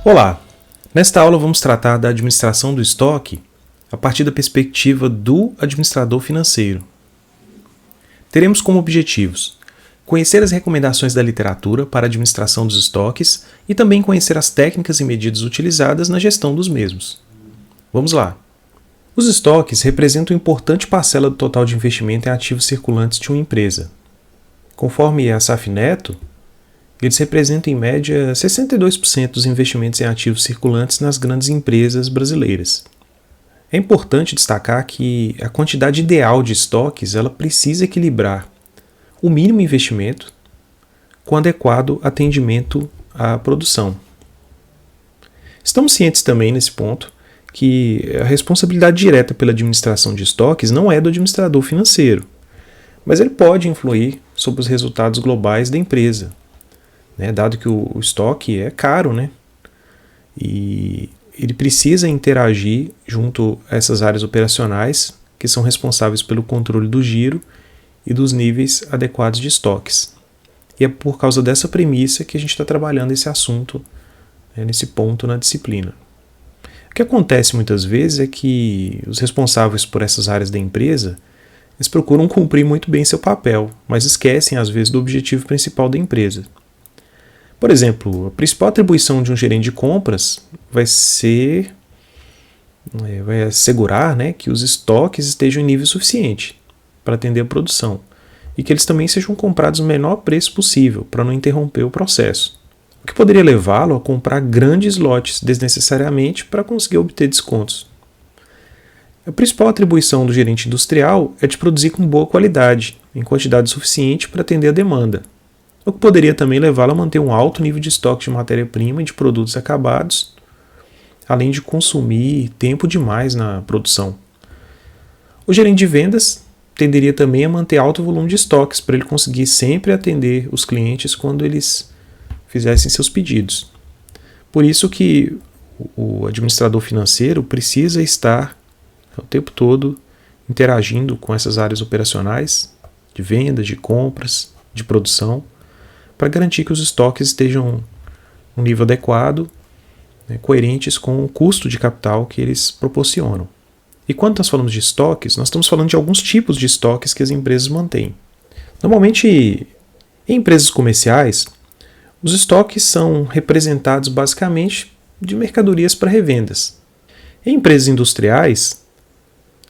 Olá! Nesta aula vamos tratar da administração do estoque a partir da perspectiva do administrador financeiro. Teremos como objetivos conhecer as recomendações da literatura para a administração dos estoques e também conhecer as técnicas e medidas utilizadas na gestão dos mesmos. Vamos lá! Os estoques representam uma importante parcela do total de investimento em ativos circulantes de uma empresa. Conforme a SAF Neto, eles representam em média 62% dos investimentos em ativos circulantes nas grandes empresas brasileiras. É importante destacar que a quantidade ideal de estoques ela precisa equilibrar o mínimo investimento com adequado atendimento à produção. Estamos cientes também nesse ponto que a responsabilidade direta pela administração de estoques não é do administrador financeiro, mas ele pode influir sobre os resultados globais da empresa, dado que o estoque é caro, e ele precisa interagir junto a essas áreas operacionais que são responsáveis pelo controle do giro e dos níveis adequados de estoques. E é por causa dessa premissa que a gente está trabalhando esse assunto, nesse ponto na disciplina. O que acontece muitas vezes é que os responsáveis por essas áreas da empresa eles procuram cumprir muito bem seu papel, mas esquecem às vezes do objetivo principal da empresa. Por exemplo, a principal atribuição de um gerente de compras vai assegurar que os estoques estejam em nível suficiente para atender a produção e que eles também sejam comprados no menor preço possível para não interromper o processo, o que poderia levá-lo a comprar grandes lotes desnecessariamente para conseguir obter descontos. A principal atribuição do gerente industrial é de produzir com boa qualidade, em quantidade suficiente para atender a demanda, o que poderia também levá-lo a manter um alto nível de estoque de matéria-prima e de produtos acabados, além de consumir tempo demais na produção. O gerente de vendas tenderia também a manter alto volume de estoques para ele conseguir sempre atender os clientes quando eles fizessem seus pedidos. Por isso que o administrador financeiro precisa estar o tempo todo interagindo com essas áreas operacionais, de vendas, de compras, de produção, para garantir que os estoques estejam em um nível adequado, coerentes com o custo de capital que eles proporcionam. E quando nós falamos de estoques, nós estamos falando de alguns tipos de estoques que as empresas mantêm. Normalmente, em empresas comerciais, os estoques são representados basicamente de mercadorias para revendas. Em empresas industriais,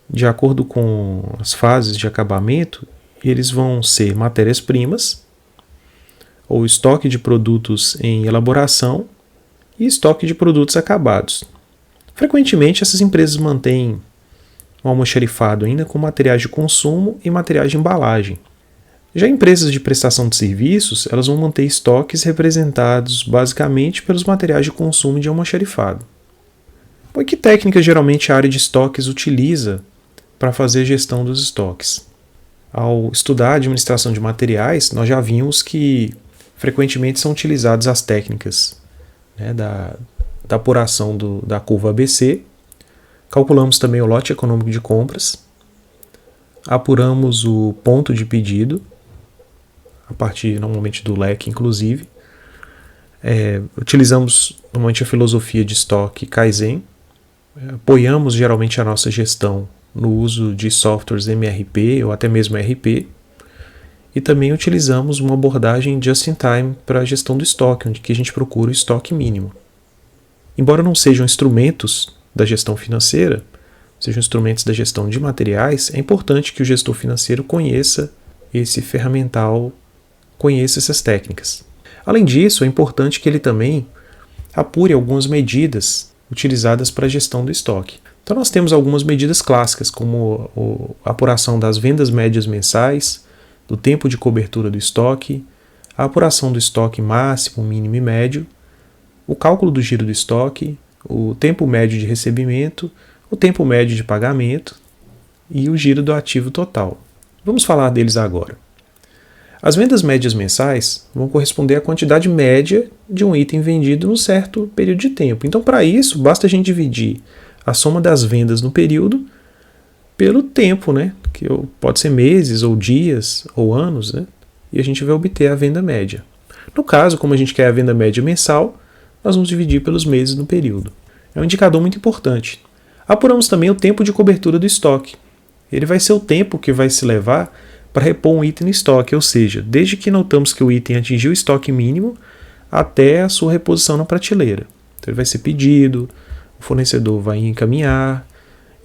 de acordo com as fases de acabamento, eles vão ser matérias-primas, ou estoque de produtos em elaboração e estoque de produtos acabados. Frequentemente, essas empresas mantêm um almoxarifado ainda com materiais de consumo e materiais de embalagem. Já empresas de prestação de serviços, elas vão manter estoques representados basicamente pelos materiais de consumo e de almoxarifado. E que técnica geralmente a área de estoques utiliza para fazer a gestão dos estoques? Ao estudar a administração de materiais, nós já vimos que frequentemente são utilizadas as técnicas da apuração da curva ABC, calculamos também o lote econômico de compras, apuramos o ponto de pedido, a partir normalmente do leque inclusive, utilizamos normalmente a filosofia de estoque Kaizen, apoiamos geralmente a nossa gestão no uso de softwares MRP ou até mesmo RP, e também utilizamos uma abordagem just-in-time para a gestão do estoque, onde a gente procura o estoque mínimo. Embora não sejam instrumentos da gestão financeira, sejam instrumentos da gestão de materiais, é importante que o gestor financeiro conheça esse ferramental, conheça essas técnicas. Além disso, é importante que ele também apure algumas medidas utilizadas para a gestão do estoque. Então nós temos algumas medidas clássicas, como a apuração das vendas médias mensais, do tempo de cobertura do estoque, a apuração do estoque máximo, mínimo e médio, o cálculo do giro do estoque, o tempo médio de recebimento, o tempo médio de pagamento e o giro do ativo total. Vamos falar deles agora. As vendas médias mensais vão corresponder à quantidade média de um item vendido num certo período de tempo. Então, para isso, basta a gente dividir a soma das vendas no período pelo tempo, que pode ser meses, ou dias, ou anos, e a gente vai obter a venda média. No caso, como a gente quer a venda média mensal, nós vamos dividir pelos meses no período. É um indicador muito importante. Apuramos também o tempo de cobertura do estoque. Ele vai ser o tempo que vai se levar para repor um item no estoque, ou seja, desde que notamos que o item atingiu o estoque mínimo até a sua reposição na prateleira. Então ele vai ser pedido, o fornecedor vai encaminhar,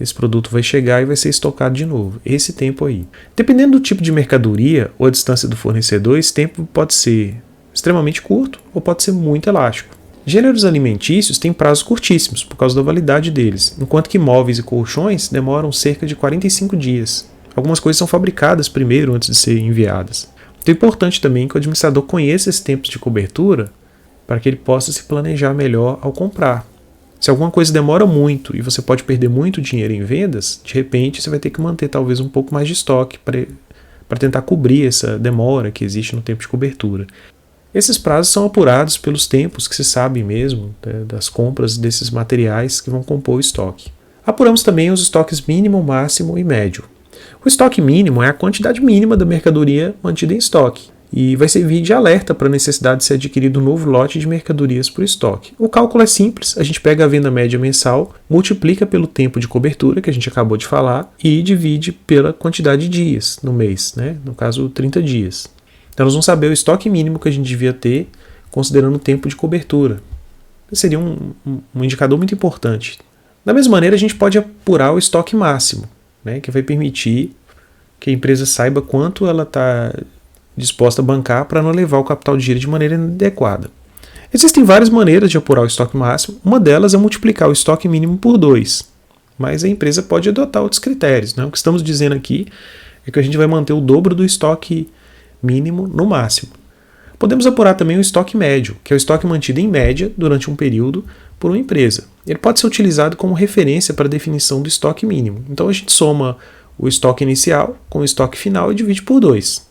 esse produto vai chegar e vai ser estocado de novo. Esse tempo aí. Dependendo do tipo de mercadoria ou a distância do fornecedor, esse tempo pode ser extremamente curto ou pode ser muito elástico. Gêneros alimentícios têm prazos curtíssimos por causa da validade deles, enquanto que móveis e colchões demoram cerca de 45 dias. Algumas coisas são fabricadas primeiro antes de serem enviadas. Então é importante também que o administrador conheça esses tempos de cobertura para que ele possa se planejar melhor ao comprar. Se alguma coisa demora muito e você pode perder muito dinheiro em vendas, de repente você vai ter que manter talvez um pouco mais de estoque para tentar cobrir essa demora que existe no tempo de cobertura. Esses prazos são apurados pelos tempos que se sabe mesmo, das compras desses materiais que vão compor o estoque. Apuramos também os estoques mínimo, máximo e médio. O estoque mínimo é a quantidade mínima da mercadoria mantida em estoque e vai servir de alerta para a necessidade de ser adquirido um novo lote de mercadorias para o estoque. O cálculo é simples, a gente pega a venda média mensal, multiplica pelo tempo de cobertura que a gente acabou de falar e divide pela quantidade de dias no mês, no caso 30 dias. Então nós vamos saber o estoque mínimo que a gente devia ter considerando o tempo de cobertura. Esse seria um indicador muito importante. Da mesma maneira a gente pode apurar o estoque máximo, que vai permitir que a empresa saiba quanto ela está disposta a bancar para não levar o capital de giro de maneira inadequada. Existem várias maneiras de apurar o estoque máximo, uma delas é multiplicar o estoque mínimo por 2, mas a empresa pode adotar outros critérios. O que estamos dizendo aqui é que a gente vai manter o dobro do estoque mínimo no máximo. Podemos apurar também o estoque médio, que é o estoque mantido em média durante um período por uma empresa. Ele pode ser utilizado como referência para a definição do estoque mínimo. Então a gente soma o estoque inicial com o estoque final e divide por 2.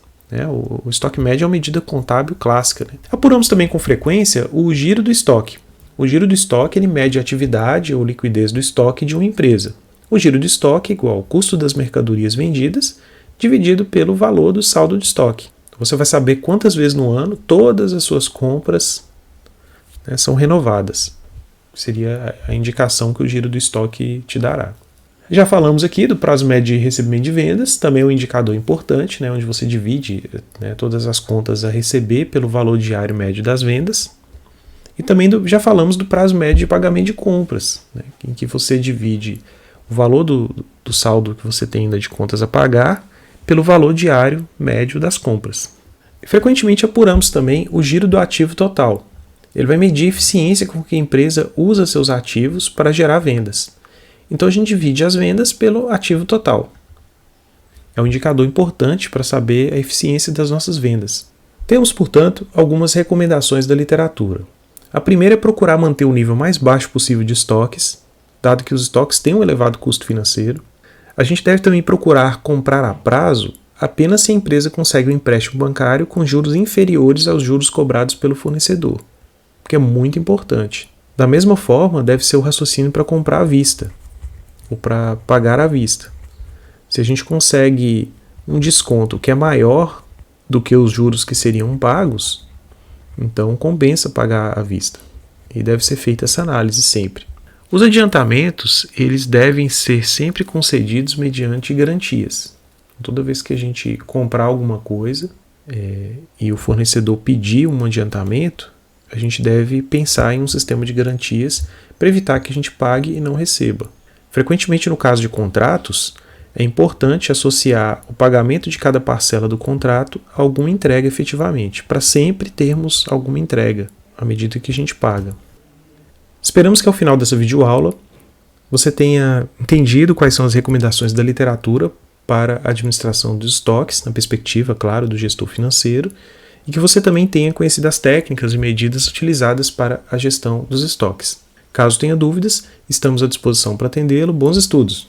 O estoque médio é uma medida contábil clássica. Apuramos também com frequência o giro do estoque. O giro do estoque ele mede a atividade ou liquidez do estoque de uma empresa. O giro do estoque é igual ao custo das mercadorias vendidas dividido pelo valor do saldo de estoque. Você vai saber quantas vezes no ano todas as suas compras são renovadas. Seria a indicação que o giro do estoque te dará. Já falamos aqui do prazo médio de recebimento de vendas, também é um indicador importante, onde você divide todas as contas a receber pelo valor diário médio das vendas. E também já falamos do prazo médio de pagamento de compras, em que você divide o valor do saldo que você tem ainda de contas a pagar pelo valor diário médio das compras. Frequentemente apuramos também o giro do ativo total. Ele vai medir a eficiência com que a empresa usa seus ativos para gerar vendas. Então a gente divide as vendas pelo ativo total. É um indicador importante para saber a eficiência das nossas vendas. Temos, portanto, algumas recomendações da literatura. A primeira é procurar manter o nível mais baixo possível de estoques, dado que os estoques têm um elevado custo financeiro. A gente deve também procurar comprar a prazo apenas se a empresa consegue um empréstimo bancário com juros inferiores aos juros cobrados pelo fornecedor, que é muito importante. Da mesma forma, deve ser o raciocínio para comprar à vista, ou para pagar à vista. Se a gente consegue um desconto que é maior do que os juros que seriam pagos, então compensa pagar à vista. E deve ser feita essa análise sempre. Os adiantamentos, eles devem ser sempre concedidos mediante garantias. Toda vez que a gente comprar alguma coisa e o fornecedor pedir um adiantamento, a gente deve pensar em um sistema de garantias para evitar que a gente pague e não receba. Frequentemente, no caso de contratos, é importante associar o pagamento de cada parcela do contrato a alguma entrega efetivamente, para sempre termos alguma entrega à medida que a gente paga. Esperamos que ao final dessa videoaula você tenha entendido quais são as recomendações da literatura para a administração dos estoques, na perspectiva, claro, do gestor financeiro, e que você também tenha conhecido as técnicas e medidas utilizadas para a gestão dos estoques. Caso tenha dúvidas, estamos à disposição para atendê-lo. Bons estudos!